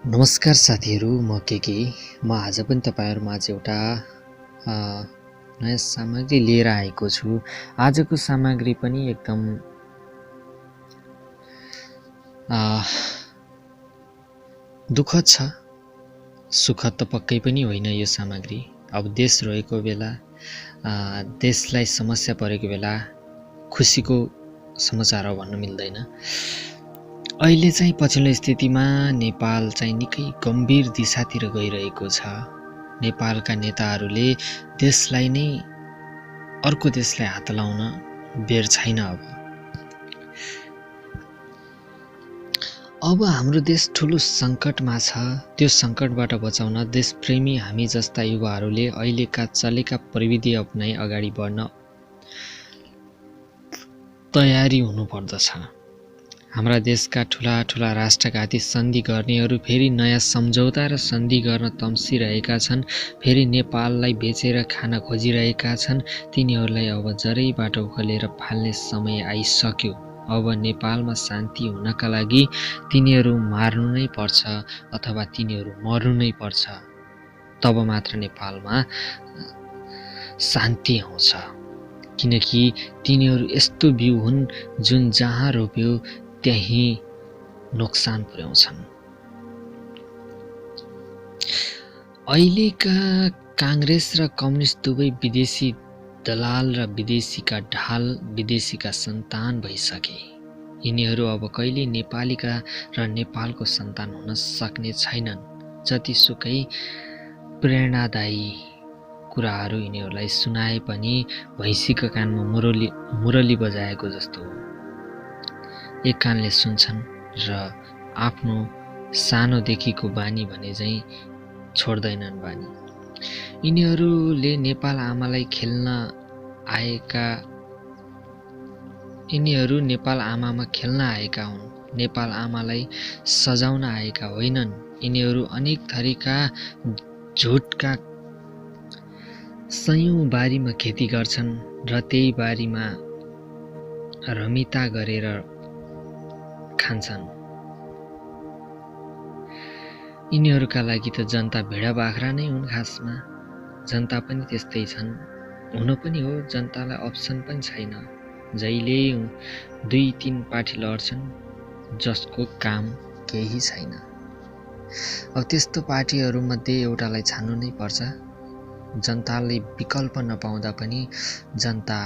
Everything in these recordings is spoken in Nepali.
नमस्कार साथीहरू, म केके। म आज पनि तपाईहरुमाझ एउटा नयाँ सामग्री लिएर आएको छु। आजको सामग्री पनि एकदम दुःखद छ। सुखद त पक्कै पनि होइन यो सामग्री। अब देश रोएको बेला, देशलाई समस्या परेको बेला खुसीको समाचार हो भन्न मिल्दैन। अहिले चाहिँ पछिल्लो स्थितिमा नेपाल चाहिँ निकै गम्भीर दिशातिर गइरहेको छ। नेपालका नेताहरूले देशलाई नै अर्को देशलाई हात लाउन बेर छैन। अब हाम्रो देश ठुलो सङ्कटमा छ। त्यो सङ्कटबाट बचाउन देशप्रेमी हामी जस्ता युवाहरूले अहिलेका चलेका प्रविधि अपनाई अगाडि बढ्न तयारी हुनुपर्दछ। हाम्रा देशका ठुला ठुला राष्ट्रघाती सन्धि गर्नेहरू फेरि नयाँ सम्झौता र सन्धि गर्न तम्सिरहेका छन्। फेरि नेपाललाई बेचेर खान खोजिरहेका छन्। तिनीहरूलाई अब जरैबाट उखेलेर फाल्ने समय आइसक्यो। अब नेपालमा शान्ति हुनका लागि तिनीहरू मार्नु नै पर्छ अथवा तिनीहरू मर्नु नै पर्छ। तब मात्र नेपालमा शान्ति आउँछ। किनकि तिनीहरू यस्तो बिउ हुन् जुन जहाँ रोप्यो त्यही नोक्सान पुर्याउँछन्। अहिलेका कांग्रेस र कम्युनिस्ट दुवै विदेशी दलाल र विदेशीका ढाल, विदेशीका सन्तान भइसके। यिनीहरू अब कहिले नेपालीका र नेपालको सन्तान हुन सक्ने छैनन्। जतिसुकै प्रेरणादायी कुराहरू यिनीहरूलाई सुनाए पनि भैँसीको कानमा मुरली बजाएको जस्तो हो। एक कानले सुन्छन् र आफ्नो सानोदेखिको बानी भने चाहिँ छोड्दैनन् बानी। यिनीहरूले नेपाल आमालाई नेपाल आमामा खेल्न आएका हुन्। नेपाल आमालाई सजाउन आएका होइनन्। यिनीहरू अनेक थरीका झुटका सयौं बारीमा खेती गर्छन् र त्यही बारीमा रमिता गरेर खान्छन्। यिनीहरूका लागि त जनता भेडा बाख्रा नै हुन्। खासमा जनता पनि त्यस्तै छन्। हुन पनि हो, जनतालाई अप्सन पनि छैन। जहिले 2-3 पार्टी लड्छन् जसको काम केही छैन। अब त्यस्तो पार्टीहरूमध्ये एउटालाई छान्नु नै पर्छ। जनताले विकल्प नपाउँदा पनि जनता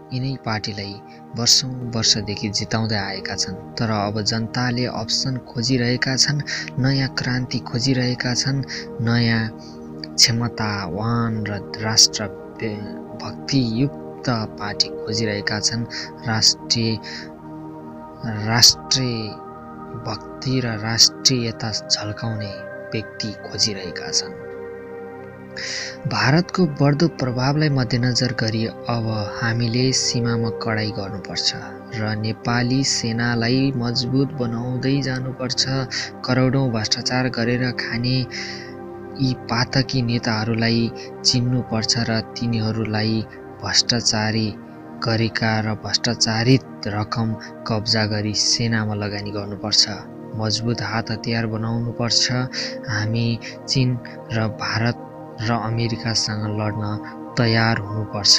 यिनै पार्टीलाई वर्षौं वर्षदेखि जिताउँदै आएका छन्। तर अब जनताले अप्सन खोजिरहेका छन्, नयाँ क्रान्ति खोजिरहेका छन्, नयाँ क्षमतावान र राष्ट्रभक्तियुक्त पार्टी खोजिरहेका छन्। राष्ट्रिय भक्ति र राष्ट्रियता झल्काउने व्यक्ति खोजिरहेका छन्। भारतको बढ्दो प्रभावलाई मध्यनजर गरी अब हामीले सीमामा कडाई गर्नुपर्छ र नेपाली सेनालाई मजबुत बनाउँदै जानुपर्छ। करोडौं भ्रष्टाचार गरेर खाने यी पातकी नेताहरूलाई चिन्नुपर्छ र तिनीहरूलाई भ्रष्टाचारी गरेका र भ्रष्टाचारित रकम कब्जा गरी सेनामा लगानी गर्नुपर्छ। मजबुत हात हतियार बनाउनुपर्छ। हामी चीन र भारत र अमेरिकासँग लड्न तयार हुनुपर्छ।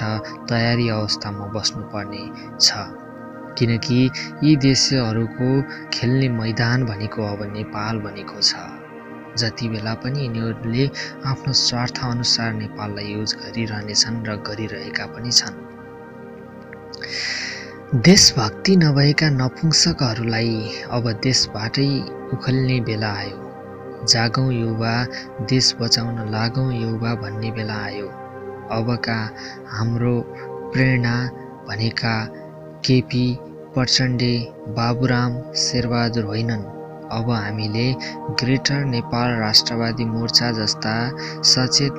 तयारी अवस्थामा बस्नुपर्ने छ। किनकि यी देशहरूको खेल्ने मैदान भनेको अब नेपाल बनेको छ। जति बेला पनि यिनीहरूले आफ्नो स्वार्थ अनुसार नेपाललाई युज गरिरहनेछन् र गरिरहेका पनि छन्। देशभक्ति नभएका नपुंसकहरूलाई अब देशबाटै उखेल्ने बेला आयो। जागौं युवा, देश बचाउन लागौं युवा भन्ने बेला आयो। अबका हाम्रो प्रेरणा भनेका केपी प्रचण्डे, बाबुराम शेरबहादुर होइनन्। अब हामीले ग्रेटर नेपाल राष्ट्रवादी मोर्चा जस्ता सचेत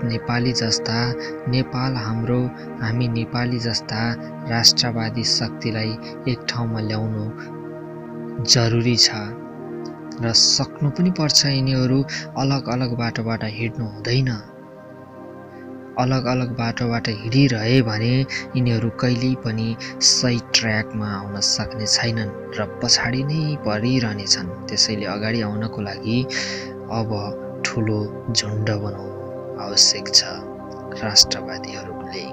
नेपाली जस्ता, नेपाल हाम्रो, हामी नेपाली जस्ता राष्ट्रवादी शक्तिलाई एक ठाउँमा ल्याउनु जरुरी छ र सक्नु पनि पर्छ। यिनीहरू अलग अलग बाटोबाट हिँड्नु हुँदैन। अलग अलग बाटोबाट हिँडिरहे भने यिनीहरू कहिल्यै पनि सही ट्र्याकमा आउन सक्ने छैनन् र पछाडि नै परिरहनेछन्। त्यसैले अगाडि आउनको लागि अब ठुलो झुन्ड बनाउनु आवश्यक छ राष्ट्रवादीहरूले।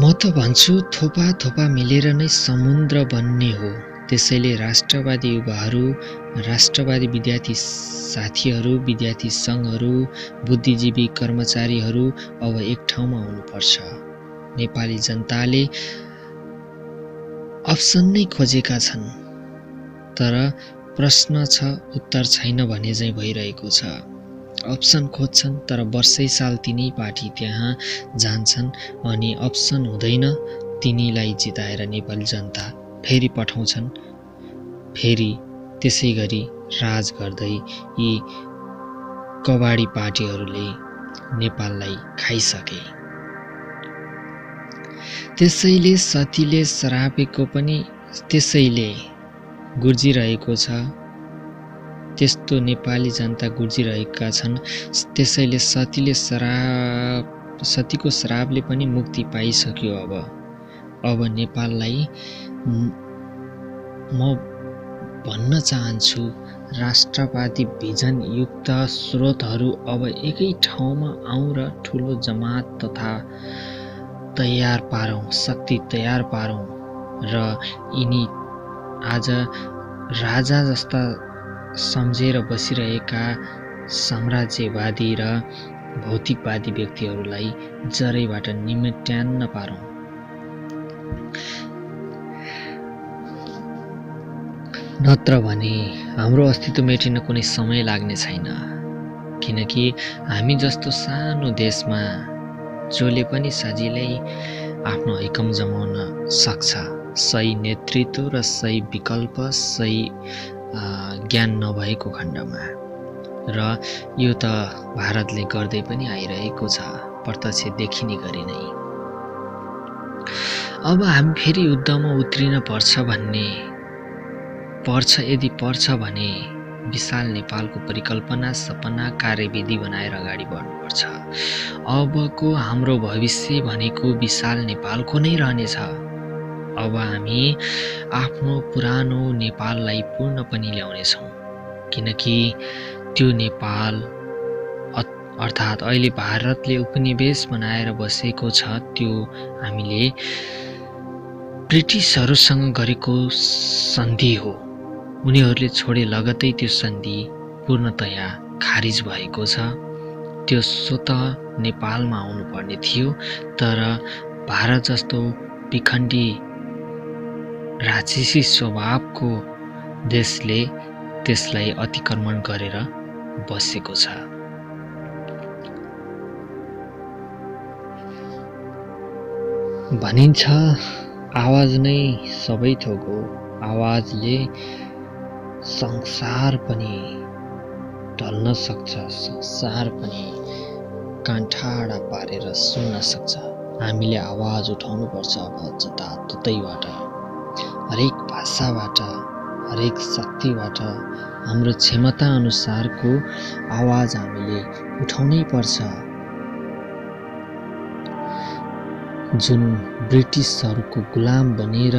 म त भन्छु थोपा थोपा मिलेर नै समुद्र बन्ने हो। त्यसैले राष्ट्रवादी युवाहरू, राष्ट्रवादी विद्यार्थी साथीहरू, विद्यार्थी सङ्घहरू, बुद्धिजीवी कर्मचारीहरू अब एक ठाउँमा आउनुपर्छ। नेपाली जनताले अप्सन नै खोजेका छन्, तर प्रश्न छ उत्तर छैन भने चाहिँ भइरहेको छ। अप्सन खोज्छन् तर वर्षै साल तिनै पार्टी त्यहाँ जान्छन् अनि अप्सन हुँदैन, तिनीलाई जिताएर नेपाली जनता फेरि पठाउँछन्। फेरि त्यसै गरी राज गर्दै यी कबाडी पार्टीहरूले नेपाललाई खाइसके। त्यसैले सतीले सरापेको पनि त्यसैले गुर्जिरहेको छ। त्यस्तो नेपाली जनता गुर्जिरहेका छन्। त्यसैले सतीको श्रापले पनि मुक्ति पाइसक्यो। अब नेपाललाई म भन्न चाहन्छु, राष्ट्रवादी भिजन युक्त स्रोतहरू अब एकै ठाउँमा आउँ र ठुलो जमात तथा तयार पारौँ, शक्ति तयार पारौँ र यिनी आज राजा जस्ता सम्झेर बसिरहेका साम्राज्यवादी र भौतिकवादी व्यक्तिहरूलाई जरैबाट निमेट्यान्न पारौँ। नत्र भने हाम्रो अस्तित्व मेटिन कुनै समय लाग्ने छैन। किनकि हामी जस्तो सानो देशमा जसले पनि सजिलै आफ्नो हैकम जमाउन सक्छ, सही नेतृत्व र सही विकल्प, सही ज्ञान नभएको खण्डमा। र यो त भारतले गर्दै पनि आइरहेको छ, प्रत्यक्ष देखिने गरी नै। अब हामी फेरि युद्धमा उत्रिन यदि पर्छ भने विशाल नेपालको परिकल्पना, सपना, कार्यविधि बनाएर अगाडि बढ्नुपर्छ। अबको हाम्रो भविष्य भनेको विशाल नेपालको नै रहनेछ। अब हामी आफ्नो पुरानो नेपाललाई पूर्ण पनि ल्याउनेछौँ। किनकि त्यो नेपाल अर्थात् अहिले भारतले उपनिवेश बनाएर बसेको छ, त्यो हामीले ब्रिटिसहरूसँग गरेको सन्धि हो। उनीहरूले छोडे लगतै त्यो सन्धि पूर्णतया खारिज भएको छ। त्यो स्वतः नेपालमा आउनुपर्ने थियो, तर भारत जस्तो विखण्डी राक्षसी स्वभावको देशले त्यसलाई अतिक्रमण गरेर बसेको छ। भनिन्छ आवाज नै सबै थोक हो। आवाजले संसार पनि ढल्न सक्छ, संसार पनि कान ठाडा पारेर सुन्न सक्छ। हामीले आवाज उठाउनुपर्छ अब जताततैबाट, हरेक भाषाबाट, हरेक शक्तिबाट हाम्रो क्षमता अनुसारको आवाज हामीले उठाउनै पर्छ। जुन ब्रिटिसहरूको गुलाम बनेर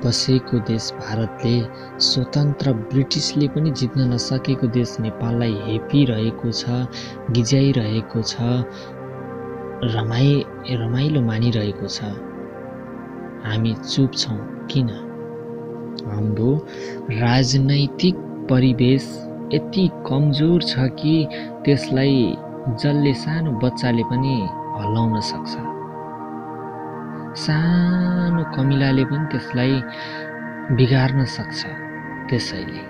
बसेको देश भारतले, स्वतन्त्र ब्रिटिसले पनि जित्न नसकेको देश नेपाललाई हेपिरहेको छ, गिज्याइरहेको छ, रमाइलो मानिरहेको छ। हामी चुप छौँ किन? हाम्रो राजनैतिक परिवेश यति कमजोर छ कि त्यसलाई जसले सानो बच्चाले पनि हल्लाउन सक्छ। सानो कमिलाले पनि त्यसलाई बिगार्न सक्छ। त्यसैले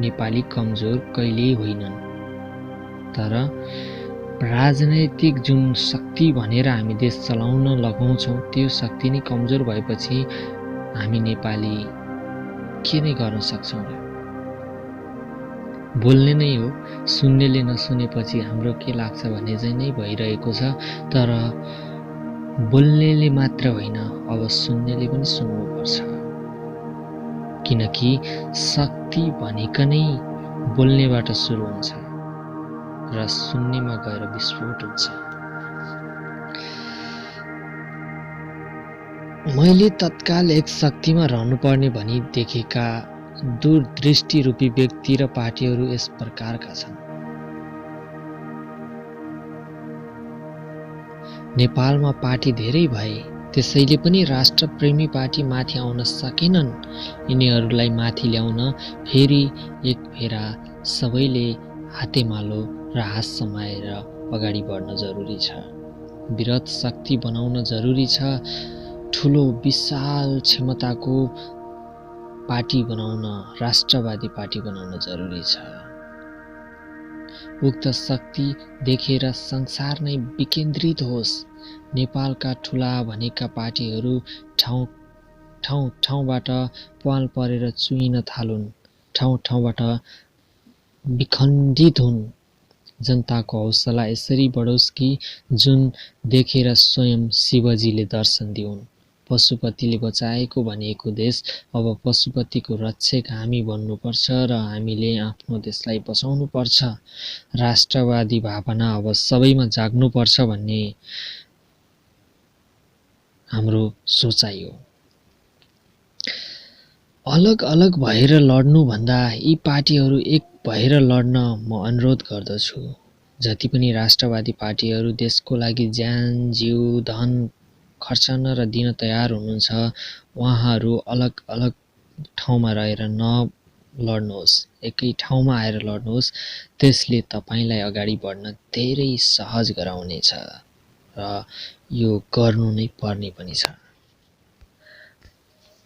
नेपाली कमजोर कहिल्यै होइनन्, तर राजनैतिक जुन शक्ति भनेर हामी देश चलाउन लगाउँछौँ, त्यो शक्ति नै कमजोर भएपछि हामी नेपाली के नै गर्न सक्छौँ र? बोल्ने नै हो, सुन्नेले नसुनेपछि हाम्रो के लाग्छ भन्ने चाहिँ नै भइरहेको छ। तर बोल्नेले मात्र होइन, अब सुन्नेले पनि सुन्नुपर्छ। किनकि शक्ति भनेको नै बोल्नेबाट सुरु हुन्छ र शून्यमा गएर विस्फोट हुन्छ। मैले तत्काल एक शक्तिमा रहनुपर्ने भनी देखेका दूरदृष्टिरूपी व्यक्ति र पार्टीहरू यस प्रकारका छन्। नेपालमा पार्टी धेरै भए, त्यसैले पनि राष्ट्रप्रेमी पार्टी माथि आउन सकेनन्। यिनीहरूलाई माथि ल्याउन फेरि एक फेरा सबैले हातेमालो र हात समाएर अगाडि बढ्न जरुरी छ। विरत शक्ति बनाउन जरुरी छ। ठुलो विशाल क्षमताको पार्टी बनाउन, राष्ट्रवादी पार्टी बनाउन जरुरी छ। उक्त शक्ति देखेर संसार नै विकेन्द्रित होस्। नेपालका ठुला भनेका पार्टीहरू ठाउँबाट प्वाल परेर चुइन थालुन्, ठाउँबाट विखण्डित हुन्। जनताको हौसला यसरी बढोस् कि जुन देखेर स्वयं शिवजीले दर्शन दिउन्। पशुपतिले बचाएको भनिएको देश अब पशुपतिको रक्षक हामी बन्नुपर्छ र हामीले आफ्नो देशलाई बचाउनुपर्छ। राष्ट्रवादी भावना अब सबैमा जाग्नुपर्छ भन्ने हाम्रो सोचाइ हो। अलग अलग भएर लड्नु भन्दा यी पार्टीहरू एक भएर लड्न म अनुरोध गर्दछु। जति पनि राष्ट्रवादी पार्टीहरू देशको लागि ज्यान जीव धन खर्चन र दिन तयार हुनुहुन्छ, उहाँहरू अलग अलग ठाउँमा रहेर नलड्नुहोस्, एकै ठाउँमा आएर लड्नुहोस्। त्यसले तपाईलाई अगाडि बढ्न धेरै सहज गराउनेछ र यो गर्नु नै पर्ने पनि छ।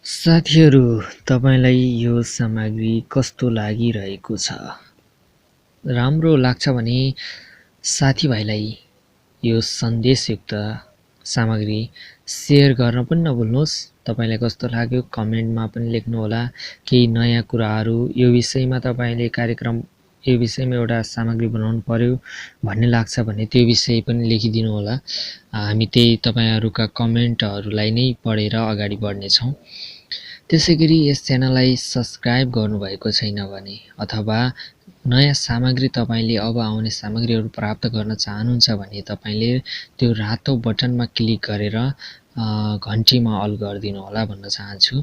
साथीहरू, तपाईलाई यो सामग्री कस्तो लागिरहेको छ? राम्रो लाग्छ भने साथीभाइलाई यो सन्देशयुक्त सामग्री सेयर गर्न पनि नभुल्नुहोस्। तपाईलाई कस्तो लाग्यो कमेन्टमा पनि लेख्नुहोला। केही नयाँ कुराहरू यो विषयमा तपाईले कार्यक्रम यो विषयमा एउटा सामग्री बनाउनु पर्यो भन्ने लाग्छ भने त्यो विषय पनि लेखिदिनु होला। हामी त्यही तपाईहरुका कमेन्टहरूलाई नै पढेर अगाडि बढ्नेछौँ। त्यसैगरी यस च्यानललाई सब्स्क्राइब गर्नुभएको छैन भने अथवा नयाँ सामग्री तपाईले अब आउने सामग्रीहरू प्राप्त गर्न चाहनुहुन्छ भने तपाईले त्यो रातो बटनमा क्लिक गरेर घण्टीमा अल गरिदिनु होला भन्न चाहन्छु।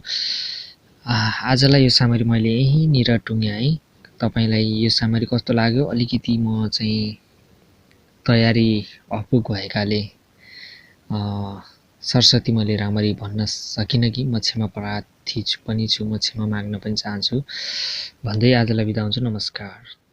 आजलाई यो सामग्री मैले यहीँनिर टुङ्ग्याएँ। तपाईलाई यो सामग्री कस्तो लाग्यो? अलिकति म चाहिँ तयारी अपुग भएकाले सरस्वती मैले राम्ररी भन्न सकिनँ कि म क्षमा प्रार्थी पनि छु, म क्षमा माग्न पनि चाहन्छु भन्दै आजलाई बिदा हुन्छु। नमस्कार।